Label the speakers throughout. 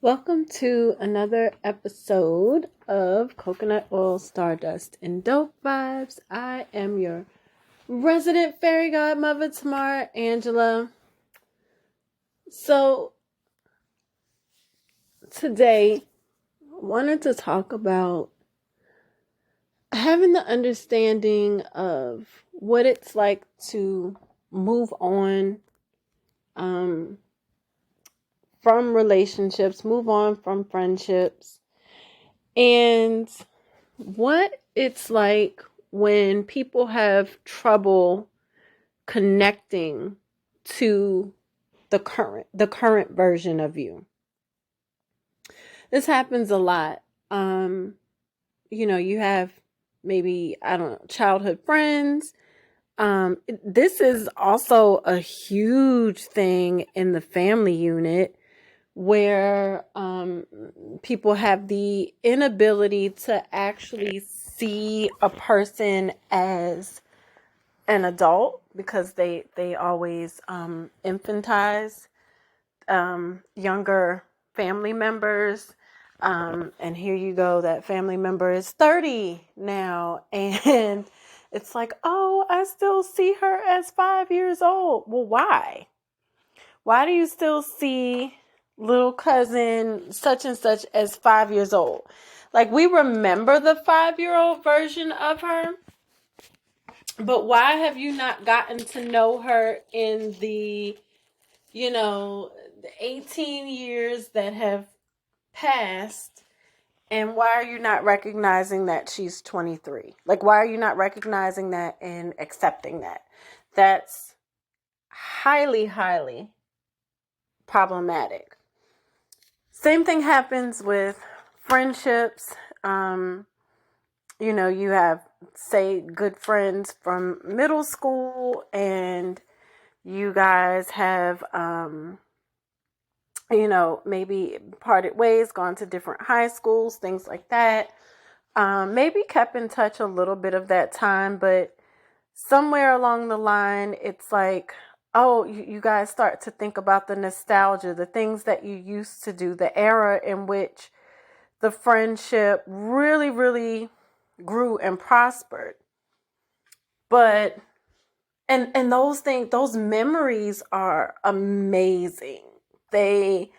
Speaker 1: Welcome to another episode of Coconut Oil, Stardust, and Dope Vibes. I am your resident fairy godmother, Tamara Angela. So, today, I wanted to talk about having the understanding of what it's like to move on from relationships, move on from friendships, and what it's like when people have trouble connecting to the current version of you. This happens a lot. You have maybe, I don't know, childhood friends. This is also a huge thing in the family unit where people have the inability to actually see a person as an adult because they always infantize younger family members. And here you go, that family member is 30 now, and it's like, oh, I still see her as 5 years old. Well, why? Why do you still see little cousin such and such as 5 years old? Like, we remember the 5-year-old version of her, but why have you not gotten to know her in the 18 years that have passed? And why are you not recognizing that she's 23? Like, why are you not recognizing that and accepting that? That's highly, highly problematic. Same thing happens with friendships. You have, say, good friends from middle school, and you guys have, maybe parted ways, gone to different high schools, things like that. Maybe kept in touch a little bit of that time, but somewhere along the line, it's like, oh, you guys start to think about the nostalgia, the things that you used to do, the era in which the friendship really, really grew and prospered. But and those things, those memories are amazing. They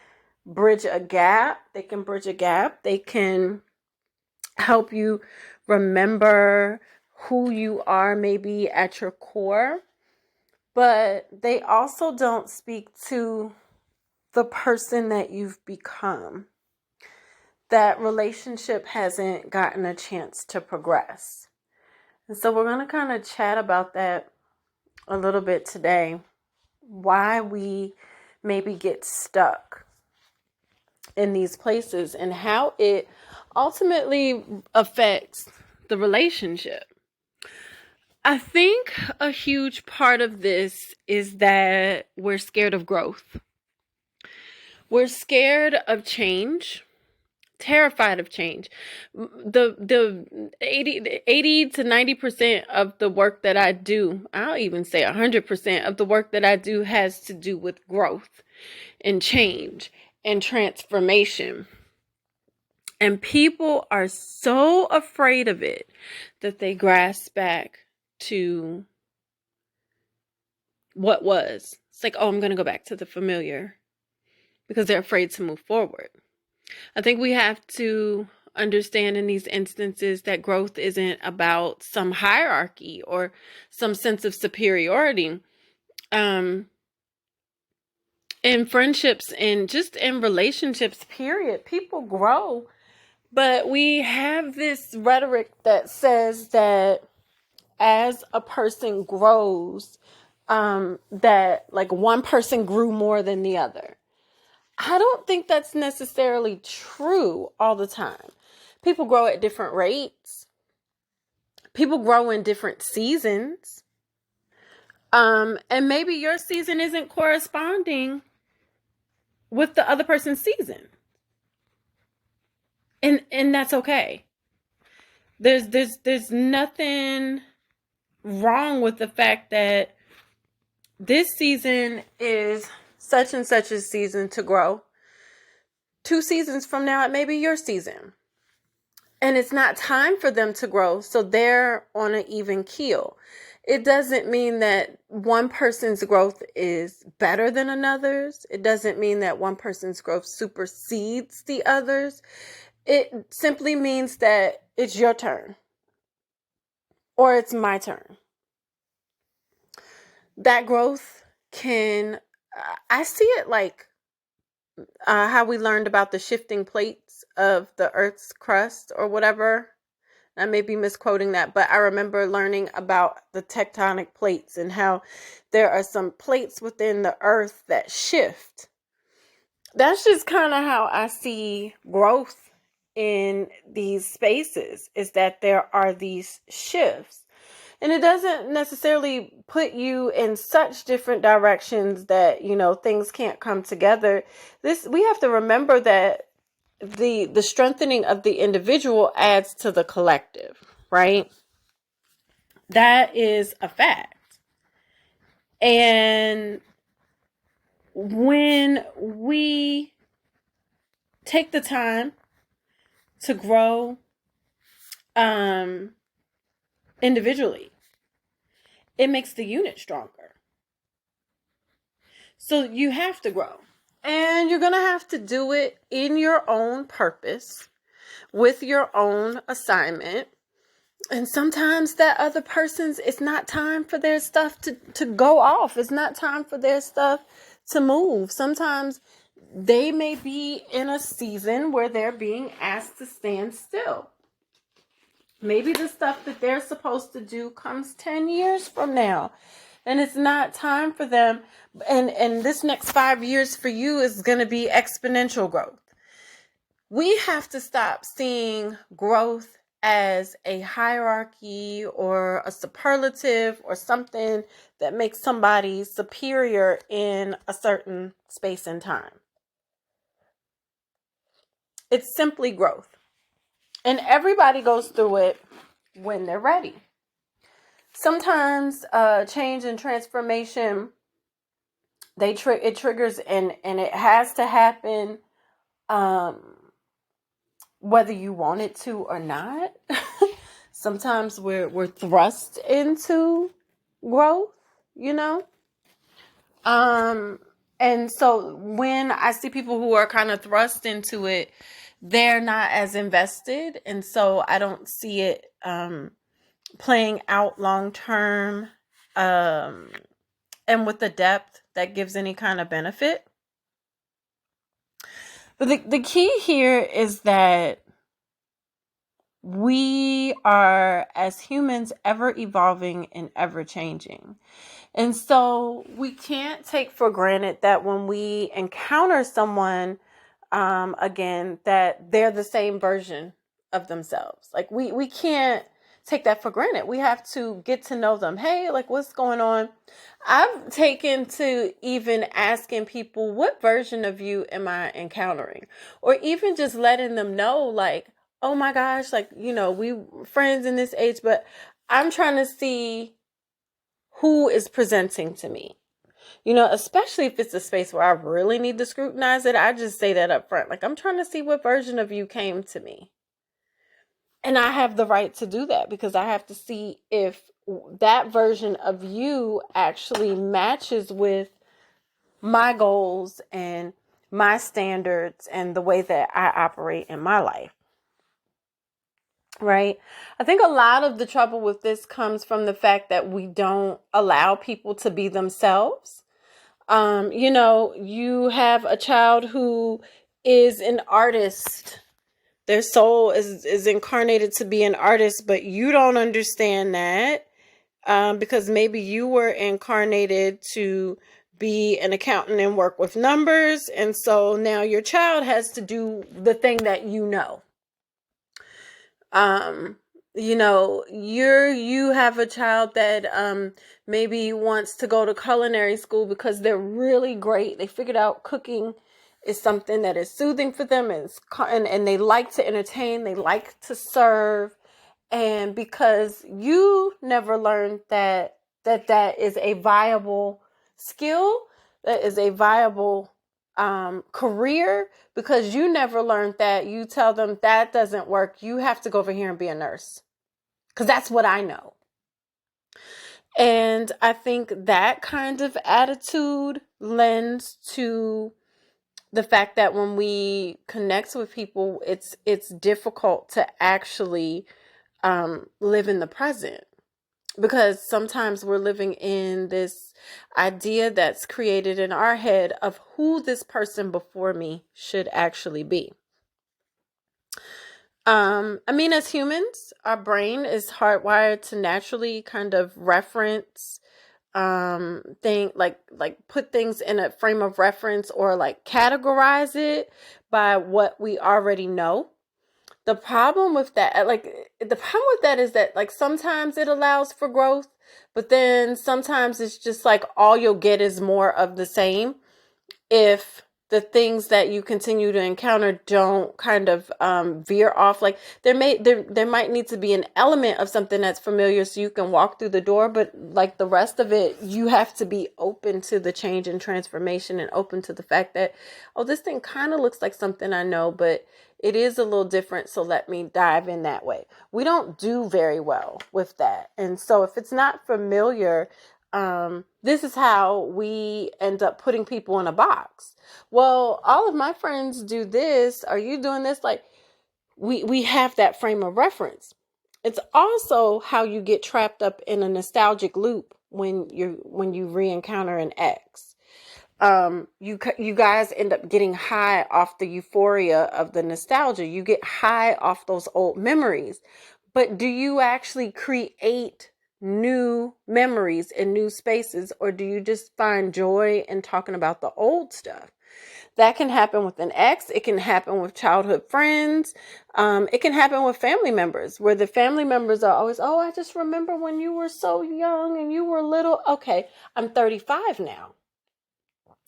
Speaker 1: bridge a gap. They can bridge a gap. They can help you remember who you are maybe at your core. But they also don't speak to the person that you've become. That relationship hasn't gotten a chance to progress. And so we're going to kind of chat about that a little bit today. Why we maybe get stuck in these places and how it ultimately affects the relationship. I think a huge part of this is that we're scared of growth. We're scared of change, terrified of change. The 80 to 90% of the work that I do, I'll even say 100% of the work that I do has to do with growth and change and transformation. And people are so afraid of it that they grasp back to what was. It's like, oh, I'm going to go back to the familiar because they're afraid to move forward. I think we have to understand in these instances that growth isn't about some hierarchy or some sense of superiority. In friendships and just in relationships, period, people grow. But we have this rhetoric that says that as a person grows, that like one person grew more than the other. I don't think that's necessarily true all the time. People grow at different rates. People grow in different seasons. And maybe your season isn't corresponding with the other person's season. And that's okay. There's nothing wrong with the fact that this season is such and such a season to grow, 2 seasons from now, it may be your season. And it's not time for them to grow, so they're on an even keel. It doesn't mean that one person's growth is better than another's. It doesn't mean that one person's growth supersedes the others. It simply means that it's your turn or it's my turn. That growth I see it like how we learned about the shifting plates of the Earth's crust or whatever. I may be misquoting that, but I remember learning about the tectonic plates and how there are some plates within the earth that shift. That's just kind of how I see growth in these spaces, is that there are these shifts. And it doesn't necessarily put you in such different directions that, things can't come together. We have to remember that the strengthening of the individual adds to the collective, right? That is a fact. And when we take the time to grow individually, it makes the unit stronger. So you have to grow. And you're going to have to do it in your own purpose, with your own assignment. And sometimes that other person's, it's not time for their stuff to go off. It's not time for their stuff to move. Sometimes they may be in a season where they're being asked to stand still. Maybe the stuff that they're supposed to do comes 10 years from now. And it's not time for them. And this next 5 years for you is going to be exponential growth. We have to stop seeing growth as a hierarchy or a superlative or something that makes somebody superior in a certain space and time. It's simply growth. And everybody goes through it when they're ready. Sometimes change and transformation, it triggers and it has to happen whether you want it to or not. Sometimes we're thrust into growth, and so when I see people who are kind of thrust into it, they're not as invested, and so I don't see it playing out long term and with the depth that gives any kind of benefit. But the key here is that we are, as humans, ever evolving and ever changing. And so we can't take for granted that when we encounter someone again, that they're the same version of themselves. Like we can't take that for granted. We have to get to know them. Hey, like, what's going on? I've taken to even asking people, what version of you am I encountering? Or even just letting them know, like, oh my gosh, like, we friends in this age, but I'm trying to see who is presenting to me. Especially if it's a space where I really need to scrutinize it, I just say that up front. Like, I'm trying to see what version of you came to me. And I have the right to do that because I have to see if that version of you actually matches with my goals and my standards and the way that I operate in my life. Right? I think a lot of the trouble with this comes from the fact that we don't allow people to be themselves. You have a child who is an artist. Their soul is incarnated to be an artist, but you don't understand that because maybe you were incarnated to be an accountant and work with numbers. And so now your child has to do the thing that you have a child that maybe wants to go to culinary school because they're really great. They figured out cooking is something that is soothing for them, and they like to entertain, they like to serve, and because you never learned that is a viable skill, that is a viable career, because you never learned that, you tell them that doesn't work. You have to go over here and be a nurse because that's what I know. And I think that kind of attitude lends to the fact that when we connect with people, it's difficult to actually live in the present, because sometimes we're living in this idea that's created in our head of who this person before me should actually be. I mean, as humans, our brain is hardwired to naturally kind of reference thing, like put things in a frame of reference, or like categorize it by what we already know. The problem with that, is that, like, sometimes it allows for growth, but then sometimes it's just like all you'll get is more of the same if the things that you continue to encounter don't kind of veer off. Like, there might need to be an element of something that's familiar so you can walk through the door, but like the rest of it, you have to be open to the change and transformation, and open to the fact that, oh, this thing kind of looks like something I know, but it is a little different, so let me dive in that way. We don't do very well with that. And so if it's not familiar, this is how we end up putting people in a box. Well, all of my friends do this. Are you doing this? Like, we have that frame of reference. It's also how you get trapped up in a nostalgic loop when you re-encounter an ex. You guys end up getting high off the euphoria of the nostalgia. You get high off those old memories. But do you actually create new memories in new spaces, or do you just find joy in talking about the old stuff? That can happen with an ex. It can happen with childhood friends. It can happen with family members, where the family members are always, oh, I just remember when you were so young and you were little. Okay, I'm 35 now.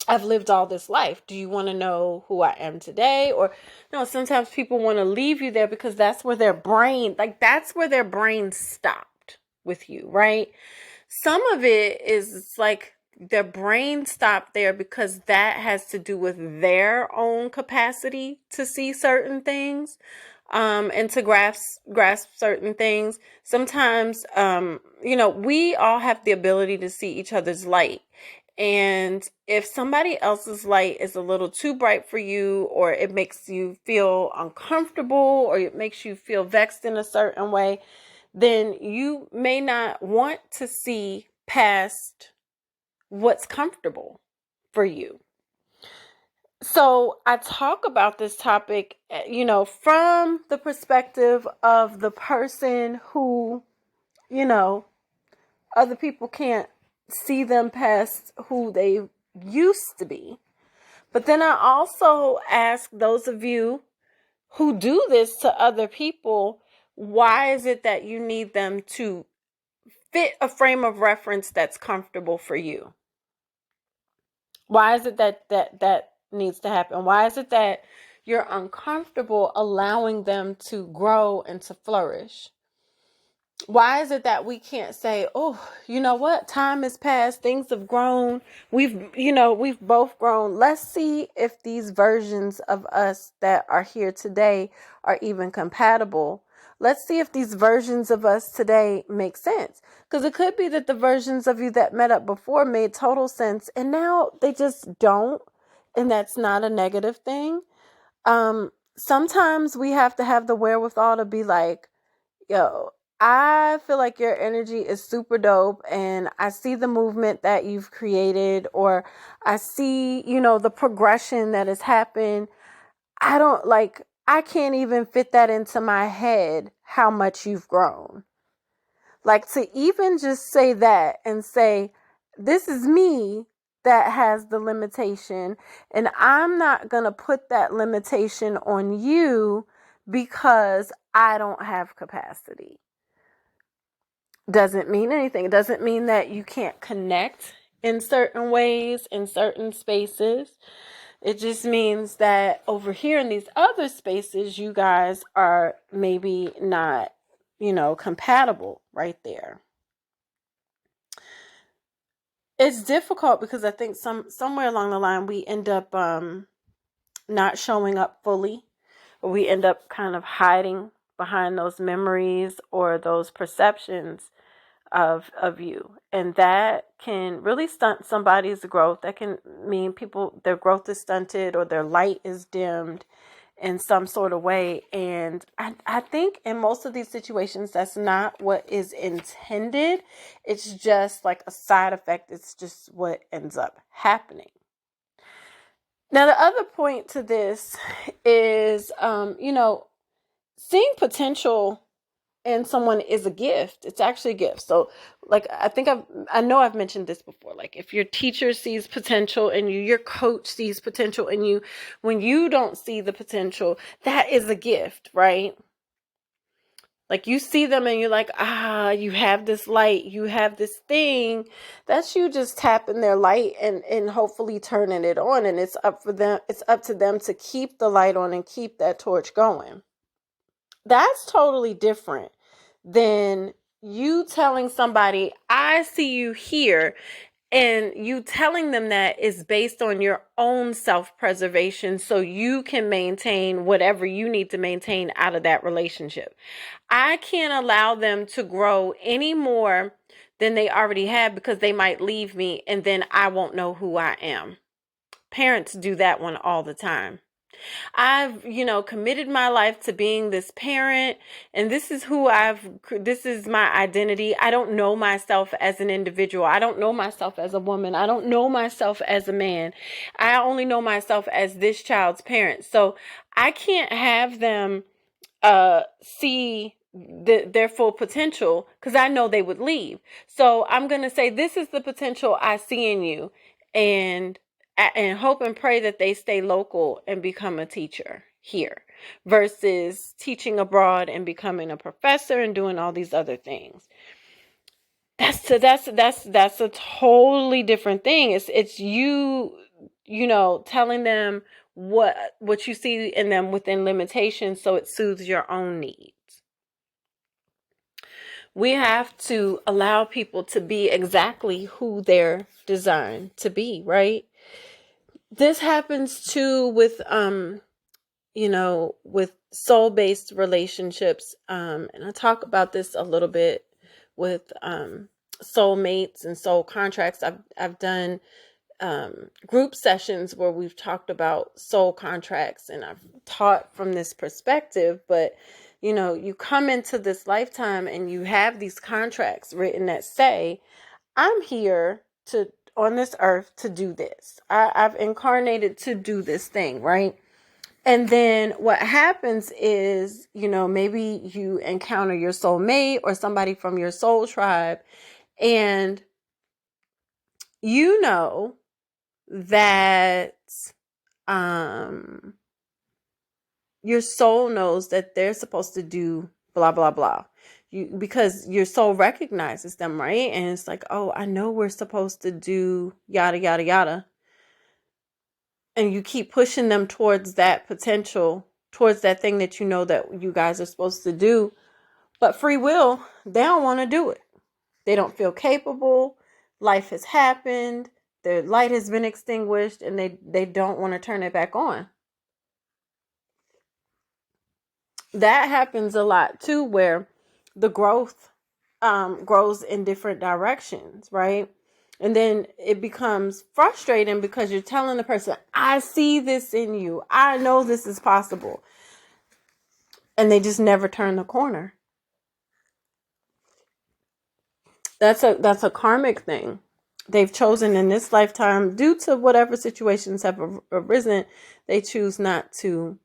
Speaker 1: I've lived all this life. Do you want to know who I am today? Or no, sometimes people want to leave you there because that's where their brain stopped with you, right? Some of it is like their brain stopped there because that has to do with their own capacity to see certain things, and to grasp certain things. Sometimes, we all have the ability to see each other's light. And if somebody else's light is a little too bright for you, or it makes you feel uncomfortable, or it makes you feel vexed in a certain way, then you may not want to see past what's comfortable for you. So I talk about this topic, from the perspective of the person who, other people can't see them past who they used to be. But then I also ask those of you who do this to other people, why is it that you need them to fit a frame of reference that's comfortable for you? Why is it that needs to happen? Why is it that you're uncomfortable allowing them to grow and to flourish? Why is it that we can't say, oh, you know what? Time has passed. Things have grown. We've both grown. Let's see if these versions of us that are here today are even compatible. Let's see if these versions of us today make sense. Because it could be that the versions of you that met up before made total sense, and now they just don't. And that's not a negative thing. Sometimes we have to have the wherewithal to be like, yo, I feel like your energy is super dope, and I see the movement that you've created, or I see, the progression that has happened. I can't even fit that into my head how much you've grown. Like, to even just say that and say, this is me that has the limitation, and I'm not going to put that limitation on you because I don't have capacity. Doesn't mean anything. It doesn't mean that you can't connect in certain ways, in certain spaces. It just means that over here in these other spaces, you guys are maybe not, compatible right there. it's difficult because I think somewhere along the line we end up not showing up fully, or we end up kind of hiding behind those memories or those perceptions of you, and that can really stunt somebody's growth. That can mean people, their growth is stunted or their light is dimmed in some sort of way. And I think in most of these situations that's not what is intended. It's just like a side effect. It's just what ends up happening. Now the other point to this is seeing potential and someone is a gift. It's actually a gift. So like I know I've mentioned this before. Like if your teacher sees potential in you, your coach sees potential in you, when you don't see the potential, that is a gift, right? Like you see them and you're like, you have this light, you have this thing. That's you just tapping their light and hopefully turning it on. And it's up to them to keep the light on and keep that torch going. That's totally different than you telling somebody, I see you here, and you telling them that is based on your own self-preservation so you can maintain whatever you need to maintain out of that relationship. I can't allow them to grow any more than they already have because they might leave me and then I won't know who I am. Parents do that one all the time. I've, committed my life to being this parent, and this is my identity. I don't know myself as an individual. I don't know myself as a woman. I don't know myself as a man. I only know myself as this child's parent. So I can't have them see their full potential because I know they would leave. So I'm going to say, this is the potential I see in you, and hope and pray that they stay local and become a teacher here versus teaching abroad and becoming a professor and doing all these other things. That's a totally different thing. It's you telling them what you see in them within limitations so it soothes your own needs. We have to allow people to be exactly who they're designed to be, right? This happens too with with soul-based relationships, and I talk about this a little bit with soulmates and soul contracts. I've done group sessions where we've talked about soul contracts, and I've taught from this perspective. But you come into this lifetime and you have these contracts written that say, I'm here on this earth to do this. I've incarnated to do this thing, right? And then what happens is, maybe you encounter your soulmate or somebody from your soul tribe, and you know that your soul knows that they're supposed to do blah blah blah, because your soul recognizes them, right? And it's like, oh, I know we're supposed to do yada yada yada, and you keep pushing them towards that potential, towards that thing that you know that you guys are supposed to do. But free will, they don't want to do it. They don't feel capable. Life has happened. Their light has been extinguished, and they don't want to turn it back on. That happens a lot too, where the growth grows in different directions, right? And then it becomes frustrating because you're telling the person, I see this in you. I know this is possible. And they just never turn the corner. That's a karmic thing. They've chosen in this lifetime, due to whatever situations have arisen, they choose not to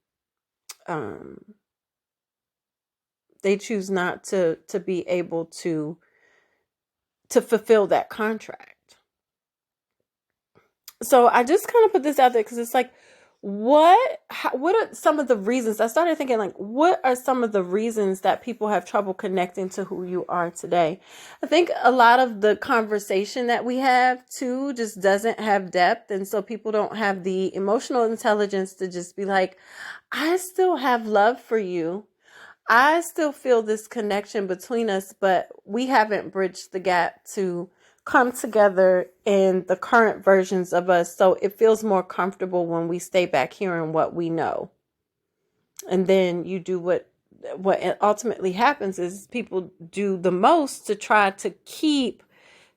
Speaker 1: be able to fulfill that contract. So I just kind of put this out there because it's like, what are some of the reasons? I started thinking, like, what are some of the reasons that people have trouble connecting to who you are today? I think a lot of the conversation that we have too just doesn't have depth. And so people don't have the emotional intelligence to just be like, I still have love for you. I still feel this connection between us, but we haven't bridged the gap to come together in the current versions of us, so it feels more comfortable when we stay back here in what we know. And then you do what ultimately happens is people do the most to try to keep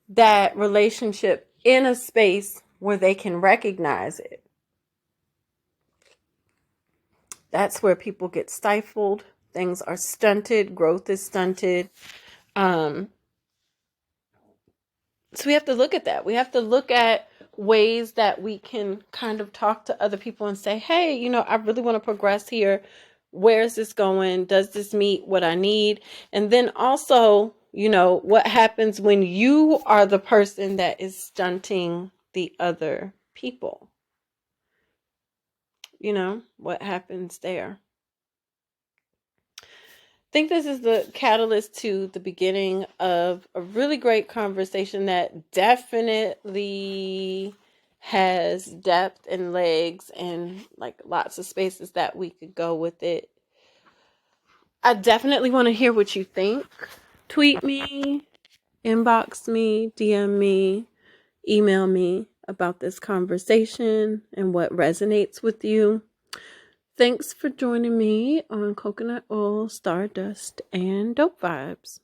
Speaker 1: that relationship in a space where they can recognize it. That's where people get stifled. Things are stunted. Growth is stunted. So we have to look at that. We have to look at ways that we can kind of talk to other people and say, hey, I really want to progress here. Where is this going? Does this meet what I need? And then also, what happens when you are the person that is stunting the other people? What happens there? I think this is the catalyst to the beginning of a really great conversation that definitely has depth and legs and like lots of spaces that we could go with it. I definitely want to hear what you think. Tweet me, inbox me, DM me, email me about this conversation and what resonates with you. Thanks for joining me on Coconut Oil, Stardust, and Dope Vibes.